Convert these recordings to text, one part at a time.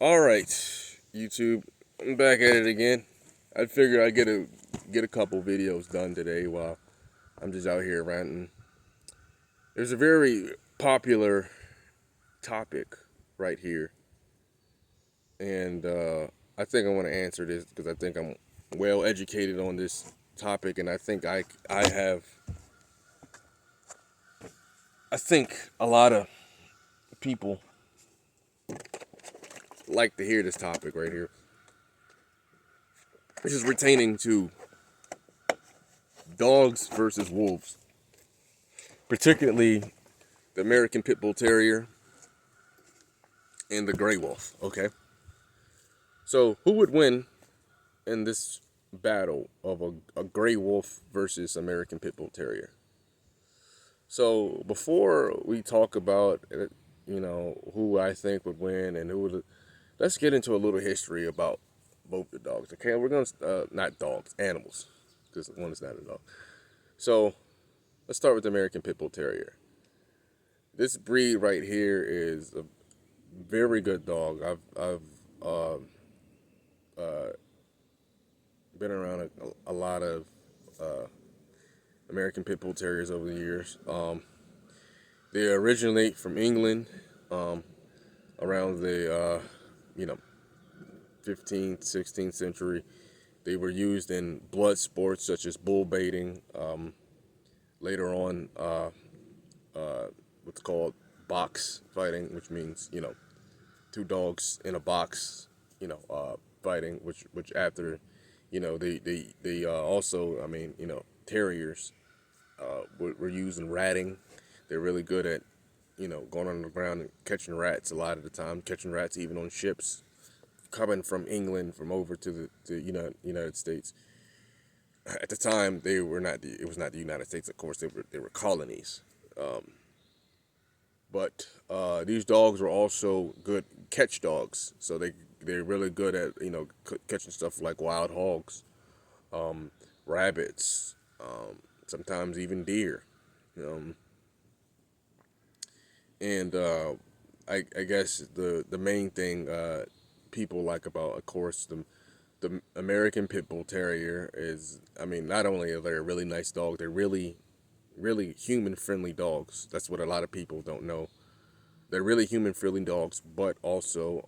All right, YouTube. I'm back at it again. I figured I'd get a couple videos done today while I'm just out here ranting. There's a very popular topic right here, and I think I want to answer this because I think I'm well educated on this topic, and I think I have I think a lot of people like to hear this topic right here. This is retaining to dogs versus wolves, particularly the American Pitbull Terrier and the Gray Wolf. Okay, so who would win in this battle of a Gray Wolf versus American Pitbull Terrier? So before we talk about who I think would win and who would, let's get into a little history about both the dogs. Okay, we're gonna not dogs, animals, because one is not a dog. So let's start with the American Pitbull Terrier. This breed right here is a very good dog. I've uh, been around a lot of uh, American Pit Bull Terriers over the years. They originate from England, um, around the you know 15th, 16th century. They were used in blood sports such as bull baiting. Later on, what's called box fighting, which means two dogs in a box, fighting. Which after, they also, I mean, terriers were used in ratting. They're really good at, going on the ground and catching rats a lot of the time, catching rats even on ships coming from England from over to the United States. At the time, they were not it was not the United States, of course. They were colonies. But these dogs were also good catch dogs, so they're really good at catching stuff like wild hogs, rabbits, sometimes even deer. Um, and I guess the main thing people like about, of course, the American Pit Bull Terrier is, I mean, not only are they a really nice dog, they're really human friendly dogs. That's what a lot of people don't know. They're really human friendly dogs, but also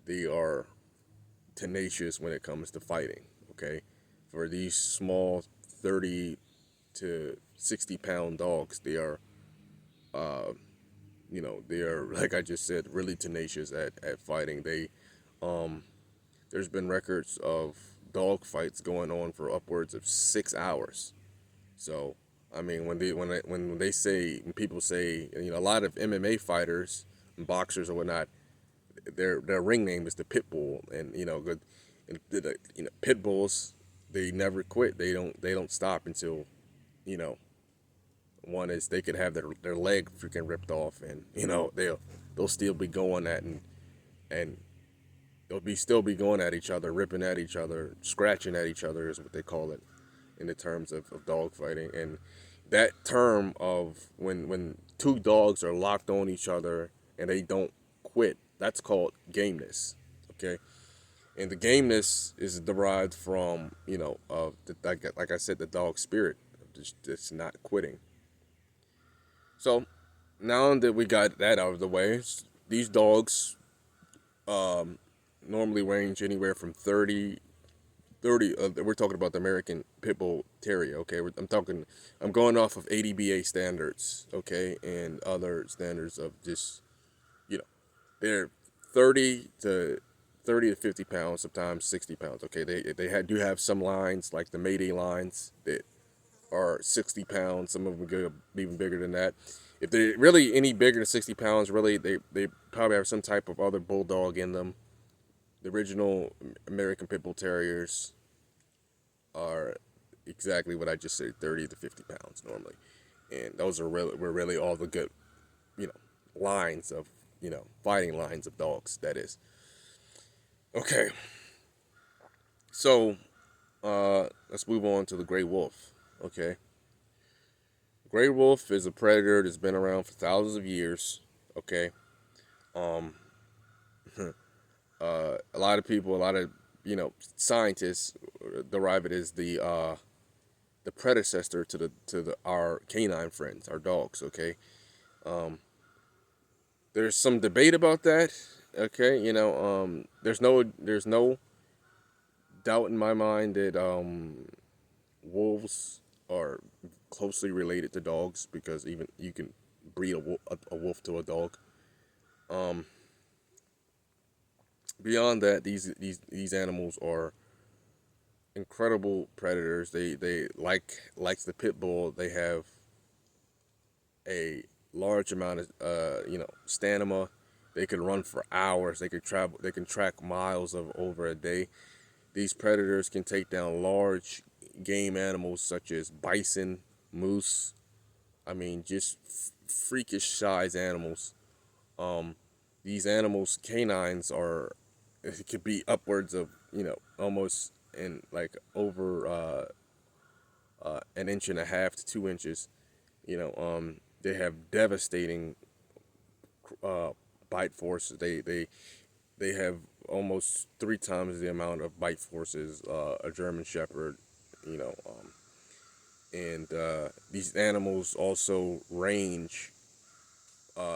they are tenacious when it comes to fighting. Okay, for these small 30 to 60 pound dogs, uh, they are, like I just said, really tenacious at fighting. Um, there's been records of dog fights going on for upwards of 6 hours. So, I mean, when people say, a lot of MMA fighters and boxers or whatnot, their ring name is the Pitbull, and pit bulls, they never quit. They don't stop until, you know one is they could have their leg freaking ripped off, and they'll still be going at, and they'll be still be going at each other, ripping at each other, scratching at each other is what they call it in the terms of dog fighting. And that term of when two dogs are locked on each other and they don't quit, that's called gameness. Okay, and the gameness is derived from like I said, the dog spirit of just not quitting. So now that we got that out of the way, these dogs um, normally range anywhere from 30. We're talking about the American Pit Bull Terrier. Okay, I'm going off of ADBA standards. Okay, and other standards of just you know, they're 30 to 50 pounds, sometimes 60 pounds. Okay, do have some lines like the Mayday lines that are 60 pounds. Some of them go even bigger than that. If they're really any bigger than 60 pounds, really they probably have some type of other bulldog in them. The original American Pit Bull Terriers are exactly what I just said, 30 to 50 pounds normally, and those were really all the good, lines of fighting lines of dogs. That is okay. So let's move on to the gray wolf. Okay, gray wolf is a predator that's been around for thousands of years. Okay, Um, a lot of people, a lot of scientists derive it as the predecessor to the our canine friends, our dogs. Okay, um, there's some debate about that. Okay, there's no doubt in my mind that wolves are closely related to dogs because even you can breed a wolf to a dog. Um, Beyond that, these animals are incredible predators. They like the pit bull. They have a large amount of stamina. They can run for hours. They can travel. They can track miles of over a day. These predators can take down large game animals such as bison, moose. I mean, just freakish size animals. Um, these animals, canines, are it could be upwards of almost in like over an inch and a half to 2 inches. They have devastating uh, bite force. They have almost 3 times the amount of bite forces a German Shepherd. You know, and these animals also range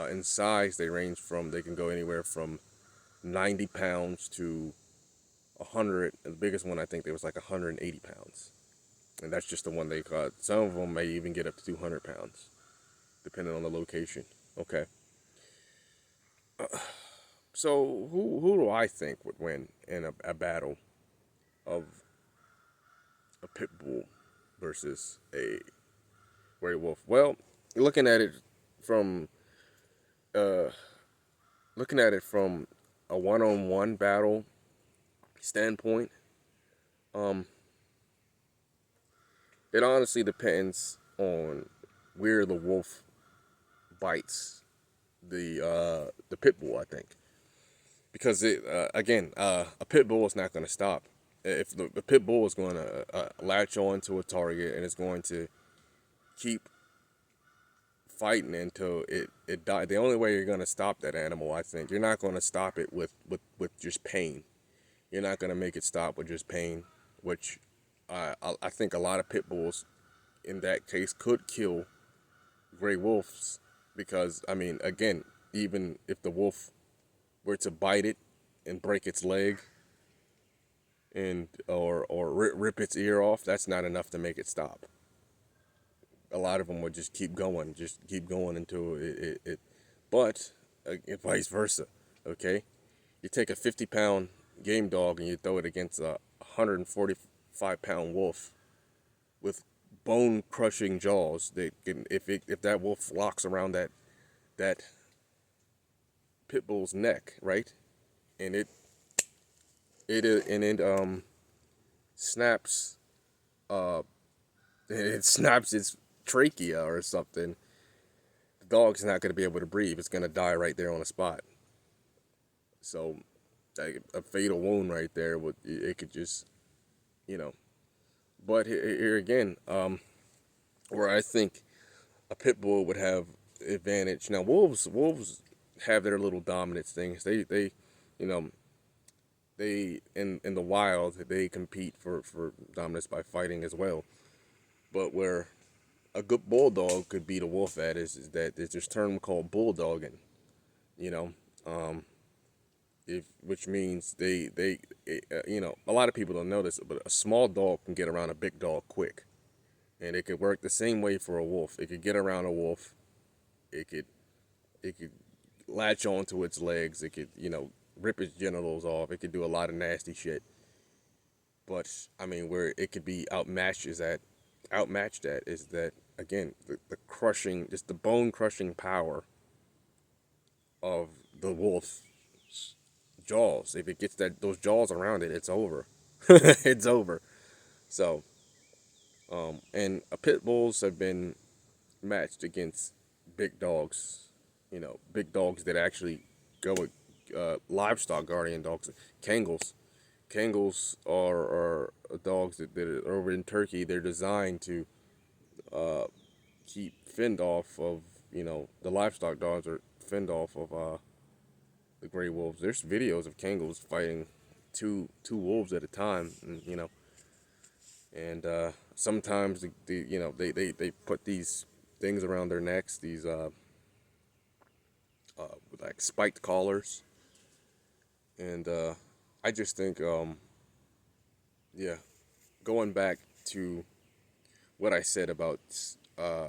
in size. They can go anywhere from 90 pounds to 100. The biggest one I think there was like 180 pounds, and that's just the one they caught. Some of them may even get up to 200 pounds, depending on the location. Okay, so who do I think would win in a battle of a pit bull versus a gray wolf? Well, looking at it from uh, looking at it from a one-on-one battle standpoint, um, it honestly depends on where the wolf bites the pit bull. I think because a pit bull is not going to stop. If the pit bull is going to latch on to a target and it's going to keep fighting until it dies, the only way you're going to stop that animal, I think, you're not going to stop it with just pain. You're not going to make it stop with just pain, which I think a lot of pit bulls in that case could kill gray wolves because I mean, again, even if the wolf were to bite it and break its leg and or rip its ear off, that's not enough to make it stop. A lot of them would just keep going until it but vice versa. Okay, you take a 50-pound game dog and you throw it against a 145-pound wolf with bone crushing jaws. If that wolf locks around that pit bull's neck, right, and it snaps uh it snaps its trachea or something, the dog's not going to be able to breathe. It's going to die right there on the spot. So like, a fatal wound right there would it could just you know. But here again, where I think a pit bull would have advantage. Now wolves have their little dominance things. You know, they in the wild they compete for dominance by fighting as well. But where a good bulldog could beat a wolf at is that there's this term called bulldogging. You know, um, if which means a lot of people don't know this, but a small dog can get around a big dog quick, and it could work the same way for a wolf. It could get around a wolf. It could it could latch onto its legs. It could rip its genitals off. It could do a lot of nasty shit. But I mean, where it could be outmatched at is that again the crushing, just the bone crushing power of the wolf's jaws. If it gets those jaws around it, it's over. It's over. So, and pit bulls have been matched against big dogs. Big dogs that actually go with livestock guardian dogs, Kangals. Kangals are dogs that are over in Turkey. They're designed to keep fend off of the livestock dogs are fend off of the gray wolves. There's videos of Kangos fighting two wolves at a time, and sometimes they put these things around their necks, these like spiked collars, and I just think yeah, going back to what I said about uh,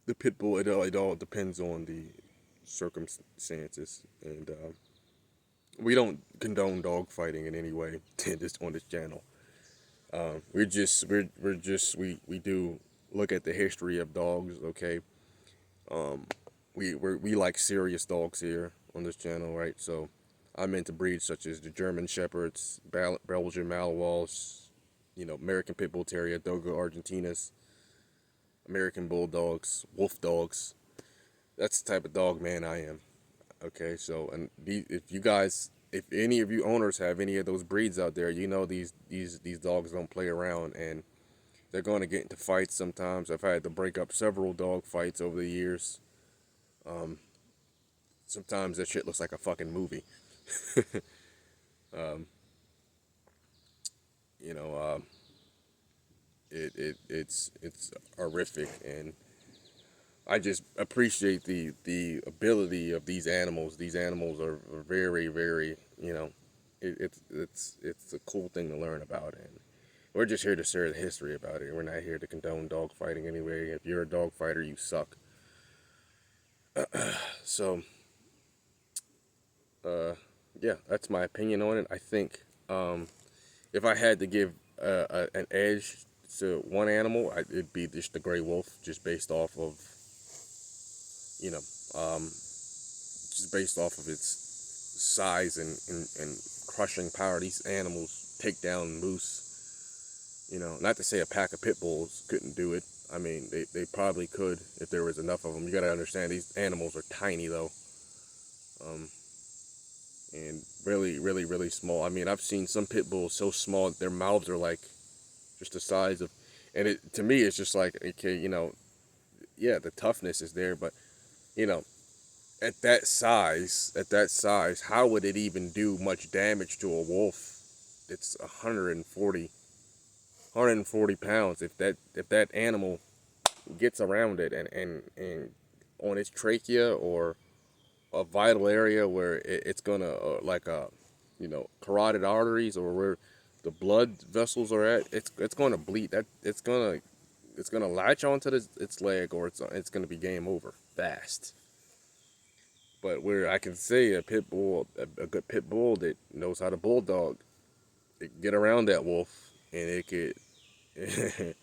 the pit bull, it all depends on the circumstances, and we don't condone dog fighting in any way on this channel. We do look at the history of dogs. Okay, we like serious dogs here on this channel, right? So I'm into breeds such as the German Shepherds, Belgian Malinois, American Pitbull Terrier, Dogo Argentinas, American Bulldogs, Wolf Dogs. That's the type of dog man I am. Okay, so and if any of you owners have any of those breeds out there, these dogs don't play around, and they're going to get into fights sometimes. I've had to break up several dog fights over the years. Sometimes that shit looks like a fucking movie. um, you know, it's horrific, and I just appreciate the ability of these animals. These animals are very, very, it's a cool thing to learn about, and we're just here to share the history about it. We're not here to condone dog fighting anyway. If you're a dog fighter, you suck. So, yeah, that's my opinion on it. I think if I had to give an edge to one animal, it'd be just the gray wolf, just based off of, you know, um, just based off of its size and crushing power. These animals take down moose. Not to say a pack of pit bulls couldn't do it. I mean, they probably could if there was enough of them. You got to understand, these animals are tiny, though. And really, really, really small. I mean, I've seen some pit bulls so small that their mouths are like just the size of, and to me, it's just like, okay, yeah, the toughness is there, but, you know, at that size, how would it even do much damage to a wolf? It's 140 pounds. If that animal gets around it and on its trachea or a vital area where it's gonna like carotid arteries, or where the blood vessels are at, it's gonna bleed. It's gonna latch onto its leg, or it's gonna be game over fast. But where I can say a pit bull, a good pit bull that knows how to bulldog, it can get around that wolf, and it could it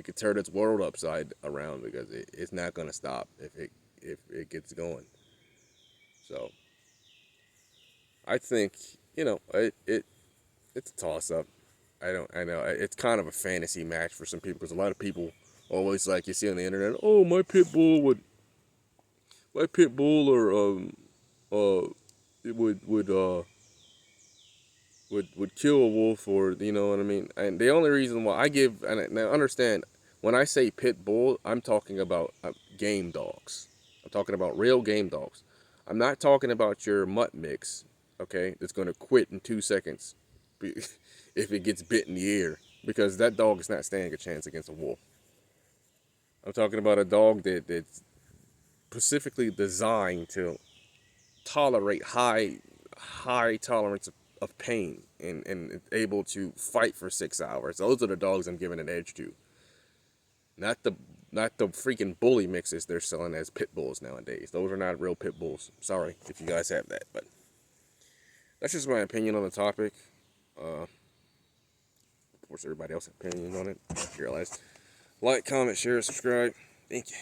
could turn its world upside around, because it's not gonna stop if it gets going. So I think it's a toss up. I know it's kind of a fantasy match for some people, because a lot of people always, like, you see on the internet, oh, my pit bull or it would kill a wolf, or you know what I mean. And the only reason why I give, and now understand, when I say pit bull, I'm talking about game dogs. I'm talking about real game dogs. I'm not talking about your mutt mix, okay, that's going to quit in 2 seconds if it gets bit in the ear, because that dog is not standing a chance against a wolf. I'm talking about a dog that's specifically designed to tolerate high tolerance of pain, and able to fight for 6 hours. Those are the dogs I'm giving an edge to. Not the freaking bully mixes they're selling as pit bulls nowadays. Those are not real pit bulls. Sorry if you guys have that, but that's just my opinion on the topic. Of course, everybody else has opinions on it. I realize. Like, comment, share, subscribe. Thank you.